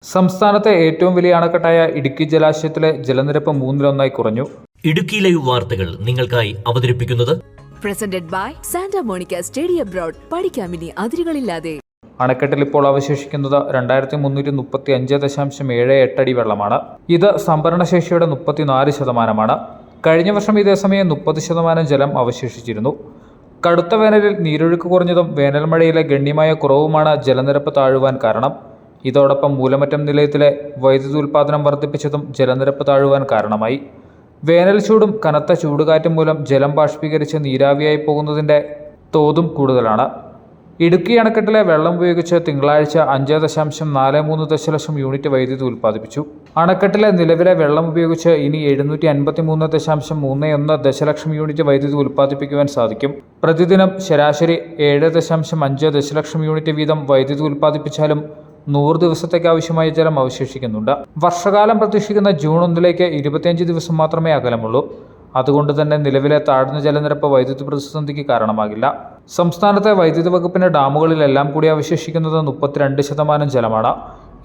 സംസ്ഥാനത്തെ ഏറ്റവും വലിയ അണക്കെട്ടായ ഇടുക്കി ജലാശയത്തിലെ ജലനിരപ്പ് 1/3 കുറഞ്ഞു. ഇടുക്കി ലൈവ് വാർത്തകൾ നിങ്ങൾക്കായി അവതരിപ്പിക്കുന്നത് presented by Santa Monica study abroad. പഠിക്കാമിനി അതിരുകളില്ലാതെ. അണക്കെട്ടിൽ ഇപ്പോൾ അവശേഷിക്കുന്നത് 2335.78 അടി വെള്ളമാണ്. ഇത് സംഭരണശേഷിയുടെ 34%. കഴിഞ്ഞ വർഷം ഇതേ സമയം 30% ജലം അവശേഷിച്ചിരുന്നു. കടുത്ത വേനലിൽ നീരൊഴുക്ക് കുറഞ്ഞതും വേനൽമഴയിലെ ഗണ്യമായ കുറവുമാണ് ജലനിരപ്പ് താഴുവാൻ കാരണം. ഇതോടൊപ്പം മൂലമറ്റം നിലയത്തിലെ വൈദ്യുതി ഉൽപ്പാദനം വർദ്ധിപ്പിച്ചതും ജലനിരപ്പ് താഴുവാൻ കാരണമായി. വേനൽ ചൂടും കനത്ത ചൂടുകാറ്റും മൂലം ജലം ബാഷ്പീകരിച്ച് നീരാവിയായി പോകുന്നതിൻ്റെ തോതും കൂടുതലാണ്. ഇടുക്കി അണക്കെട്ടിലെ വെള്ളം ഉപയോഗിച്ച് തിങ്കളാഴ്ച 5.43 ദശലക്ഷം യൂണിറ്റ് വൈദ്യുതി ഉൽപ്പാദിപ്പിച്ചു. അണക്കെട്ടിലെ നിലവിലെ വെള്ളം ഉപയോഗിച്ച് ഇനി 753.31 ദശലക്ഷം യൂണിറ്റ് വൈദ്യുതി ഉൽപ്പാദിപ്പിക്കുവാൻ സാധിക്കും. പ്രതിദിനം ശരാശരി 7.5 ദശലക്ഷം യൂണിറ്റ് വീതം വൈദ്യുതി ഉൽപ്പാദിപ്പിച്ചാലും 100 ദിവസത്തേക്ക് ആവശ്യമായ ജലം അവശേഷിക്കുന്നുണ്ട്. വർഷകാലം പ്രതീക്ഷിക്കുന്ന ജൂൺ 1 25 ദിവസം മാത്രമേ അകലമുള്ളൂ. അതുകൊണ്ട് തന്നെ നിലവിലെ താഴ്ന്ന ജലനിരപ്പ് വൈദ്യുതി പ്രതിസന്ധിക്ക് കാരണമാകില്ല. സംസ്ഥാനത്തെ വൈദ്യുതി വകുപ്പിന്റെ ഡാമുകളിലെല്ലാം കൂടി അവശേഷിക്കുന്നത് 32% ജലമാണ്.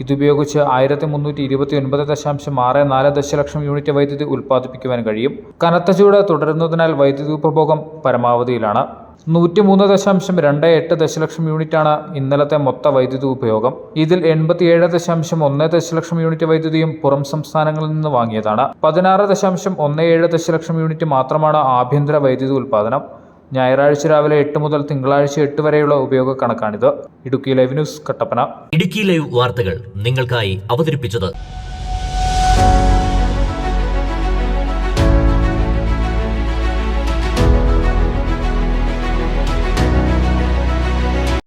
ഇതുപയോഗിച്ച് 1329.64 ദശലക്ഷം യൂണിറ്റ് വൈദ്യുതി ഉൽപ്പാദിപ്പിക്കുവാൻ കഴിയും. കനത്ത ചൂട് തുടരുന്നതിനാൽ വൈദ്യുതി ഉപഭോഗം പരമാവധിയിലാണ്. 103.28 ദശലക്ഷം യൂണിറ്റാണ് ഇന്നലത്തെ മൊത്ത വൈദ്യുതി ഉപയോഗം. ഇതിൽ 87.1 ദശലക്ഷം യൂണിറ്റ് വൈദ്യുതിയും പുറം സംസ്ഥാനങ്ങളിൽ നിന്ന് വാങ്ങിയതാണ്. 16.17 ദശലക്ഷം യൂണിറ്റ് മാത്രമാണ് ആഭ്യന്തര വൈദ്യുതി ഉൽപ്പാദനം. ഞായറാഴ്ച രാവിലെ 8 മുതൽ തിങ്കളാഴ്ച 8 വരെയുള്ള ഉപയോഗ കണക്കാണിത്. Idukki live news, Kattappana. Idukki live വാർത്തകൾ നിങ്ങൾക്കായി അവതരിപ്പിച്ചത്